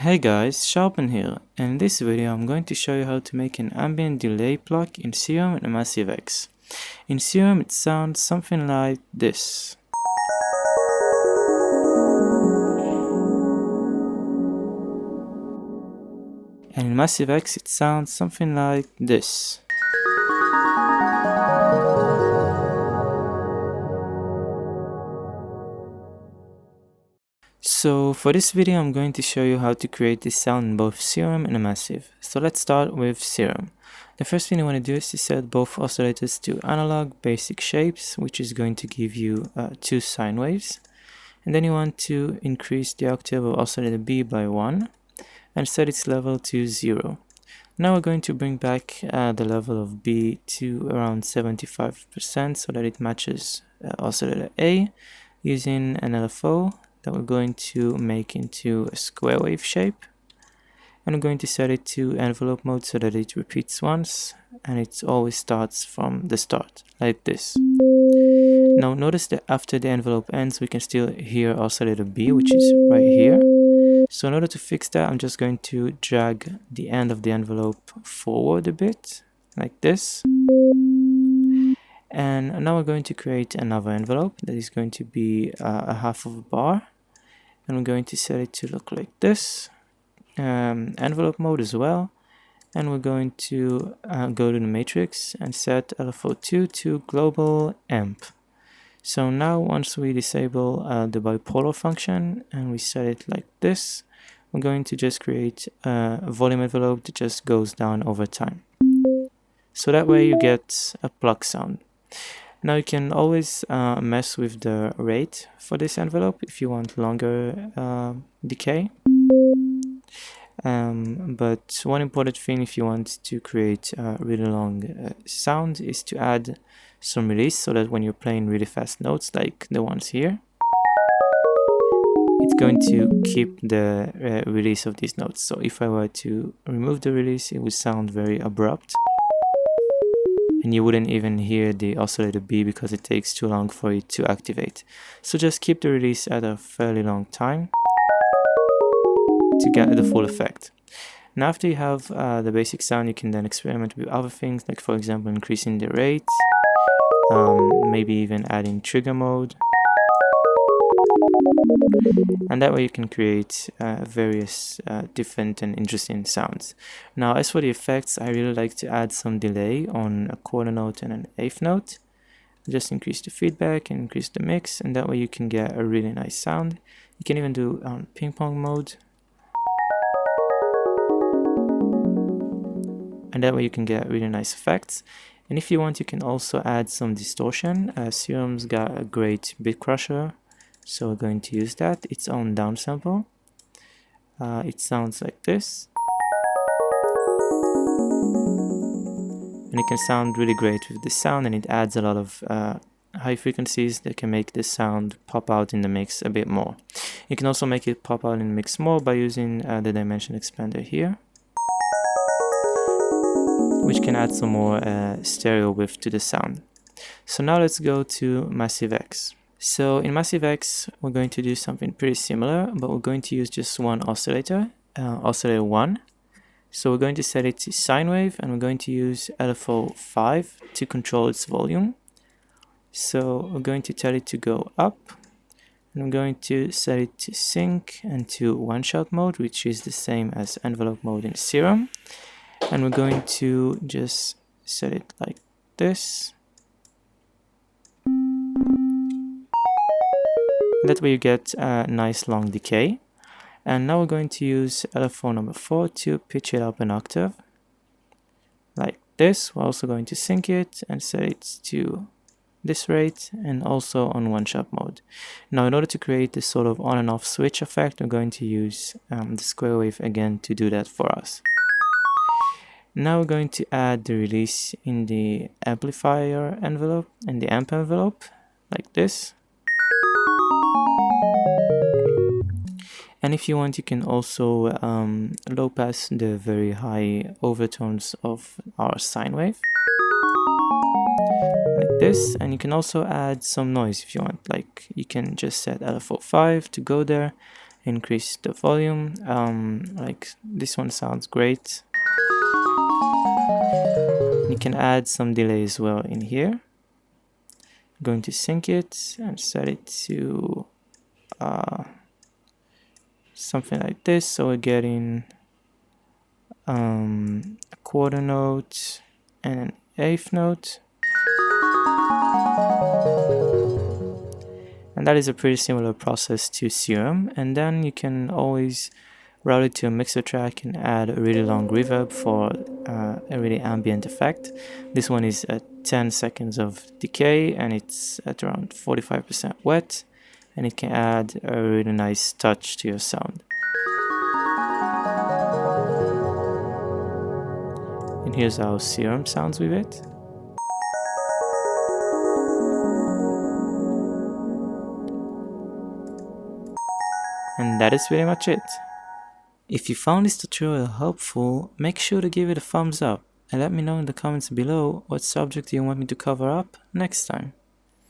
Hey guys, Sharpen here, and in this video I'm going to show you how to make an ambient delay pluck in Serum and Massive X. In Serum it sounds something like this. And in Massive X it sounds something like this. So for this video I'm going to show you how to create this sound in both Serum and Massive. So let's start with Serum. The first thing you want to do is to set both oscillators to analog basic shapes, which is going to give you 2 sine waves. And then you want to increase the octave of oscillator B by 1 and set its level to 0. Now we're going to bring back the level of B to around 75% so that it matches oscillator A using an LFO that we're going to make into a square wave shape. And we're going to set it to envelope mode so that it repeats once and it always starts from the start, like this. Now notice that after the envelope ends we can still hear oscillator B, which is right here. So in order to fix that, I'm just going to drag the end of the envelope forward a bit, like this. And now we're going to create another envelope that is going to be a half of a bar. And we're going to set it to look like this. Envelope mode as well. And we're going to go to the matrix and set LFO2 to global amp. So now once we disable the bipolar function and we set it like this, we're going to just create a volume envelope that just goes down over time. So that way you get a pluck sound. Now you can always mess with the rate for this envelope if you want longer decay. But one important thing if you want to create a really long sound is to add some release so that when you're playing really fast notes like the ones here, it's going to keep the release of these notes. So if I were to remove the release, it would sound very abrupt. And you wouldn't even hear the oscillator B because it takes too long for it to activate. So just keep the release at a fairly long time to get the full effect. Now after you have the basic sound, you can then experiment with other things, like for example increasing the rate, maybe even adding trigger mode. And that way you can create various different and interesting sounds. Now as for the effects, I really like to add some delay on a quarter note and an eighth note. Just increase the feedback and increase the mix, and that way you can get a really nice sound. You can even do ping pong mode. And that way you can get really nice effects. And if you want, you can also add some distortion. Serum's got a great bit crusher. So we're going to use that, its own downsample. It sounds like this. And it can sound really great with this sound, and it adds a lot of high frequencies that can make this sound pop out in the mix a bit more. You can also make it pop out in the mix more by using the dimension expander here, which can add some more stereo width to the sound. So now let's go to Massive X. So in Massive X, we're going to do something pretty similar, but we're going to use just one oscillator, oscillator 1. So we're going to set it to sine wave, and we're going to use LFO 5 to control its volume. So we're going to tell it to go up, and I'm going to set it to sync and to one-shot mode, which is the same as envelope mode in Serum. And we're going to just set it like this. That way you get a nice long decay. And now we're going to use LFO number 4 to pitch it up an octave, like this. We're also going to sync it and set it to this rate, and also on one-shot mode. Now in order to create this sort of on and off switch effect, we're going to use the square wave again to do that for us. Now we're going to add the release in the amplifier envelope and the amp envelope, like this. And if you want, you can also low pass the very high overtones of our sine wave, like this. And you can also add some noise if you want, like you can just set LFO 5 to go there, increase the volume. Like this one sounds great. You can add some delay as well in here. I'm going to sync it and set it to something like this, so we're getting a quarter note and an eighth note. And that is a pretty similar process to Serum. And then you can always route it to a mixer track and add a really long reverb for a really ambient effect. This one is at 10 seconds of decay and it's at around 45% wet, and it can add a really nice touch to your sound. And here's how Serum sounds with it. And that is pretty much it. If you found this tutorial helpful, make sure to give it a thumbs up and let me know in the comments below what subject you want me to cover up next time.